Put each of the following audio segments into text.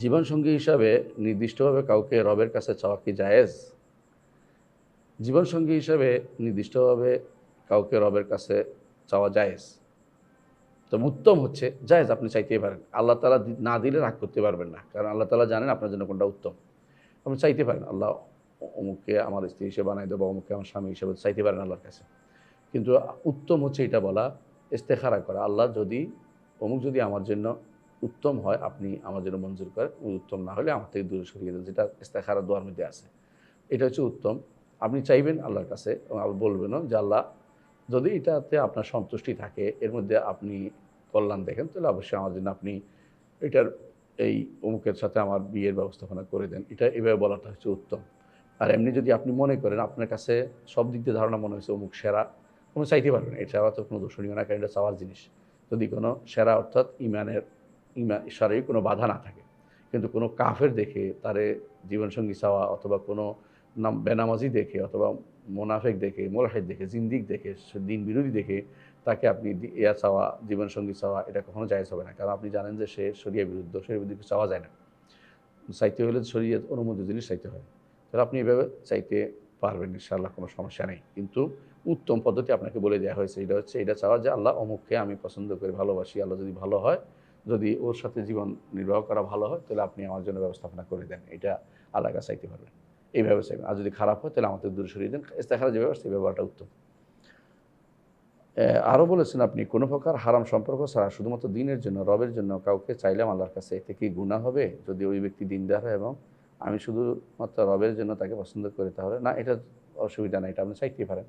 জীবনসঙ্গী হিসাবে নির্দিষ্টভাবে কাউকে রবের কাছে চাওয়া কি জায়েজ? জীবনসঙ্গী হিসাবে নির্দিষ্টভাবে কাউকে রবের কাছে চাওয়া জায়েজ। তবে উত্তম হচ্ছে জায়েজ, আপনি চাইতেই পারেন। আল্লাহ তাআলা না দিলে রাগ করতে পারবেন না। কারণ আল্লাহ তাআলা জানেন আপনার জন্য কোনটা উত্তম। আপনি চাইতে পারেন, আল্লাহ অমুককে আমার স্ত্রী হিসেবে বানায় দেবো, অমুককে আমার স্বামী হিসেবে চাইতে পারেন আল্লাহর কাছে। কিন্তু উত্তম হচ্ছে এটা বলা, ইস্তেখারা করা। আল্লাহ যদি অমুক যদি আমার জন্য উত্তম হয়, আপনি আমার জন্য মঞ্জুর করেন, উত্তম না হলে আমার থেকে দূরে সরিয়ে দেন, যেটা ইস্তেখারা দোয়ার মধ্যে আছে। এটা হচ্ছে উত্তম। আপনি চাইবেন আল্লাহর কাছে এবং বলবেনও যে আল্লাহ, যদি এটাতে আপনার সন্তুষ্টি থাকে, এর মধ্যে আপনি কল্যাণ দেখেন, তাহলে অবশ্যই আমার জন্য আপনি এটার এই অমুকের সাথে আমার বিয়ের ব্যবস্থাপনা করে দেন। এটা এভাবে বলাটা হচ্ছে উত্তম। আর এমনি যদি আপনি মনে করেন আপনার কাছে সব দিক দিয়ে ধারণা মনে হয়েছে অমুক সেরা, কোনো চাইতে পারবেন। এটা চাওয়া তো কোনো দূষণীয় না, কারণ এটা চাওয়ার জিনিস। যদি কোনো সেরা অর্থাৎ শারীরিক কোনো বাধা না থাকে। কিন্তু কোনো কাফের দেখে তারে জীবনসঙ্গী চাওয়া, অথবা কোনো বেনামাজি দেখে, অথবা মোনাফেক দেখে, মোলহেদ দেখে, জিন্দিক দেখে, দিন বিরোধী দেখে তাকে আপনি চাওয়া, জীবনসঙ্গী চাওয়া, এটা কখনো জায়েজ হবে না। কারণ আপনি জানেন যে সে শরিয়া বিরুদ্ধ, শরিয়া বিরুদ্ধে চাওয়া যায় না। চাইতে হলে শরিয়ত অনুমোদিত জিনিস চাইতে হয়। তাহলে আপনি এভাবে চাইতে পারবেন, ইনশাআল্লাহ কোনো সমস্যা নেই। কিন্তু উত্তম পদ্ধতি আপনাকে বলে দেওয়া হয়েছে, এটা হচ্ছে এটা চাওয়া যে আল্লাহ অমুককে আমি পছন্দ করি, ভালোবাসি। আল্লাহ যদি ভালো হয়, যদি ওর সাথে জীবন নির্বাহ করা ভালো হয়, তাহলে আপনি আমার জন্য ব্যবস্থাপনা করে দেন। এটা আল্লাহর কাছে চাইতে পারবেন, এইভাবে চাইবেন। আর যদি খারাপ হয়, তাহলে আমাদের দূরে সরিয়ে দেন। ইস্তেখারা যে ব্যবস্থা, এই ব্যবহারটা উত্তম। আরও বলেছেন আপনি, কোনো প্রকার হারাম সম্পর্ক ছাড়া শুধুমাত্র দিনের জন্য, রবের জন্য কাউকে চাইলাম আল্লাহর কাছে, এতে কি গুনাহ হবে যদি ওই ব্যক্তি দিনদার হয় এবং আমি শুধুমাত্র রবের জন্য তাকে পছন্দ করি? তাহলে না, এটা অসুবিধা নাই, এটা আপনি চাইতেই পারেন।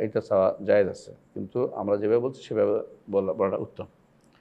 এটা চাওয়া জায়েজ আছে, কিন্তু আমরা যেভাবে বলছি সেভাবে বলাটা উত্তম।